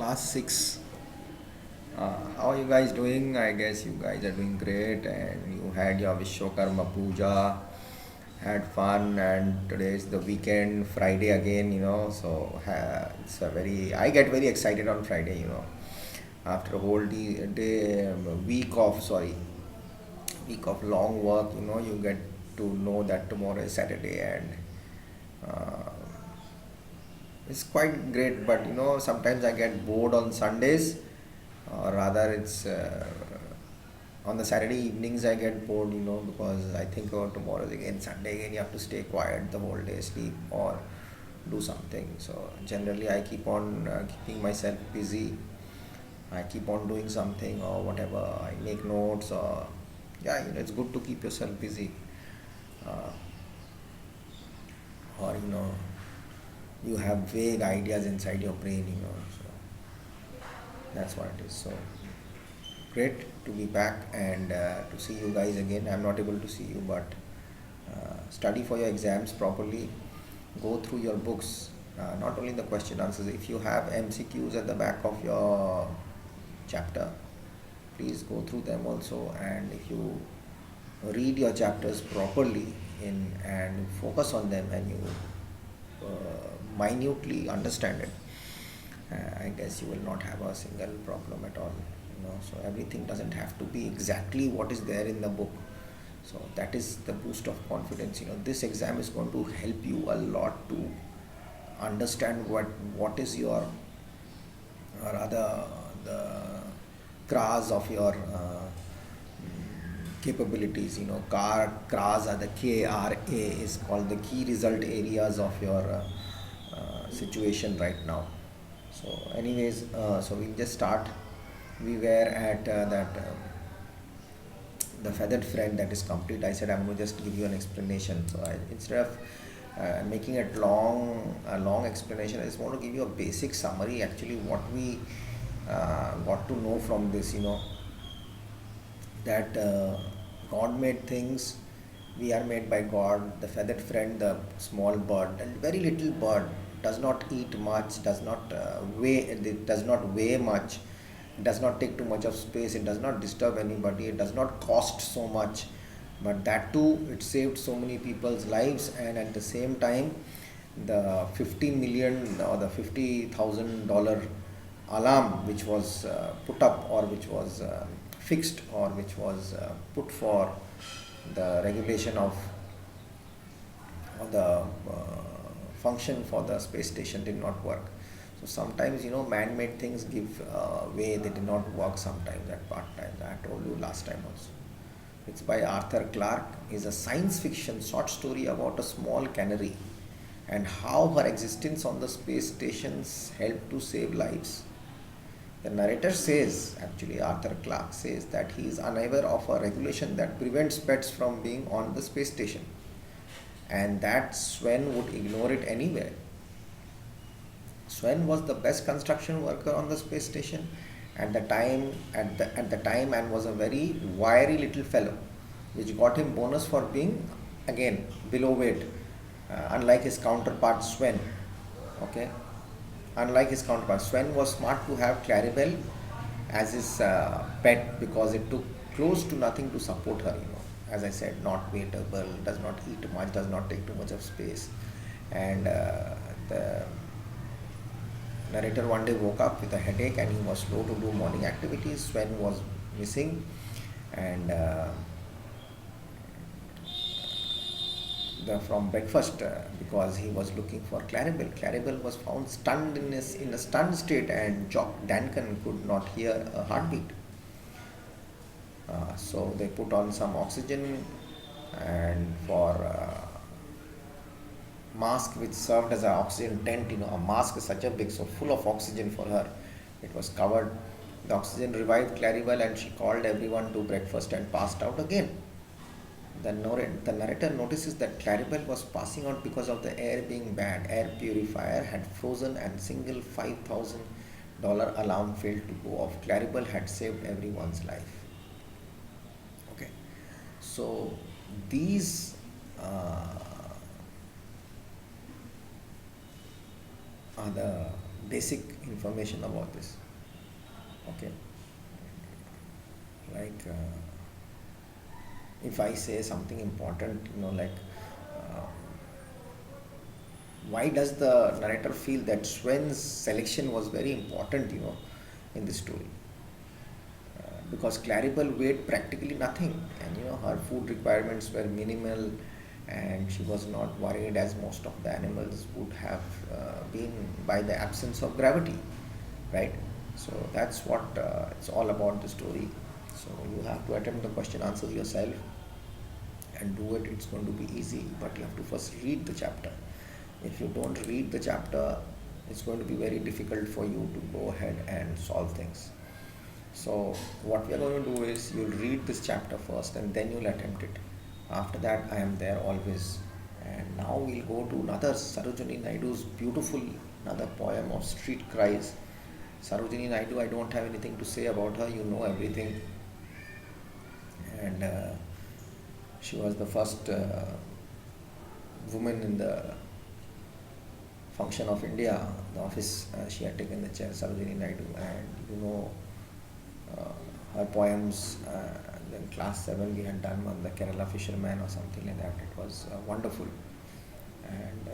class 6. How are you guys doing? I guess you guys are doing great and you had your Vishwakarma Puja, had fun, and today is the weekend, Friday again, it's a I get very excited on Friday, after a whole day, week of long work, you get to know that tomorrow is Saturday and uh, it's quite great, but sometimes I get bored on Sundays, or rather, it's on the Saturday evenings I get bored, because I think, oh, tomorrow is again Sunday again, you have to stay quiet the whole day, sleep or do something. So, generally, I keep on keeping myself busy. I keep on doing something or whatever. I make notes, or yeah, it's good to keep yourself busy. Uh, or you have vague ideas inside your brain, so that's what it is. So great to be back and to see you guys again. I'm not able to see you, but study for your exams properly. Go through your books, not only the question answers. If you have MCQs at the back of your chapter, please go through them also. And if you read your chapters properly in and focus on them, and you minutely understand it, I guess you will not have a single problem at all. So everything doesn't have to be exactly what is there in the book. So that is the boost of confidence. This exam is going to help you a lot to understand what is your, or rather, the CRAs of your capabilities. CRAs are the KRA is called the key result areas of your situation right now. So, anyways, so we'll just start. We were at the feathered friend, that is complete. I said I'm going to just give you an explanation. So, instead of making it a long explanation, I just want to give you a basic summary. Actually, what we got to know from this, that God made things. We are made by God. The feathered friend, the small bird, and very little bird, does not eat much, does not weigh much, does not take too much of space, it does not disturb anybody, it does not cost so much, but that too, it saved so many people's lives. And at the same time, the 50 million or the $50,000 alarm which was put up, or which was fixed, or which was put for the regulation of the function for the space station, did not work. So sometimes, man-made things give way, they did not work sometimes at part times. I told you last time also. It's by Arthur Clarke. It's a science fiction short story about a small canary and how her existence on the space stations helped to save lives. The narrator says, actually, Arthur Clarke says that he is unaware of a regulation that prevents pets from being on the space station, and that Sven would ignore it anyway. Sven was the best construction worker on the space station at the time, and was a very wiry little fellow, which got him bonus for being, again, below weight, unlike his counterpart Sven. Okay, unlike his counterpart, Sven was smart to have Claribel as his pet, because it took close to nothing to support her. As I said, not waitable, does not eat much, does not take too much of space, and the narrator one day woke up with a headache and he was slow to do morning activities. Sven was missing, and from breakfast, because he was looking for Claribel. Claribel was found stunned in a stunned state, and Jock Duncan could not hear a heartbeat. So they put on some oxygen, and for mask which served as an oxygen tent. A mask is such a big, so full of oxygen for her. It was covered. The oxygen revived Claribel, and she called everyone to breakfast and passed out again. The narrator notices that Claribel was passing out because of the air being bad. Air purifier had frozen, and single $5,000 alarm failed to go off. Claribel had saved everyone's life. Okay, so these are the basic information about this. Okay, like if I say something important, like uh, why does the narrator feel that Swen's selection was very important, in this story? Because Claribel weighed practically nothing, and her food requirements were minimal, and she was not worried as most of the animals would have been by the absence of gravity, right? So that's what it's all about, the story. So you have to attempt the question answers yourself and do it. It's going to be easy, but you have to first read the chapter. If you don't read the chapter, it's going to be very difficult for you to go ahead and solve things. So what we are going to do is you'll read this chapter first and then you'll attempt it. After that, I am there always. And now we'll go to another Sarojini Naidu's beautiful another poem of Street Cries. Sarojini Naidu, I don't have anything to say about her. You know everything. And she was the first woman in the function of India, the office. She had taken the chair, Sarojini Naidu, and uh, her poems. In class 7 we had done on the Kerala fisherman or something like that. It was wonderful. And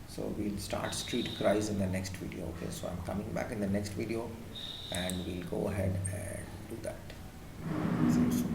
so we'll start Street Cries in the next video. Okay, so I'm coming back in the next video and we'll go ahead and do that. See you soon.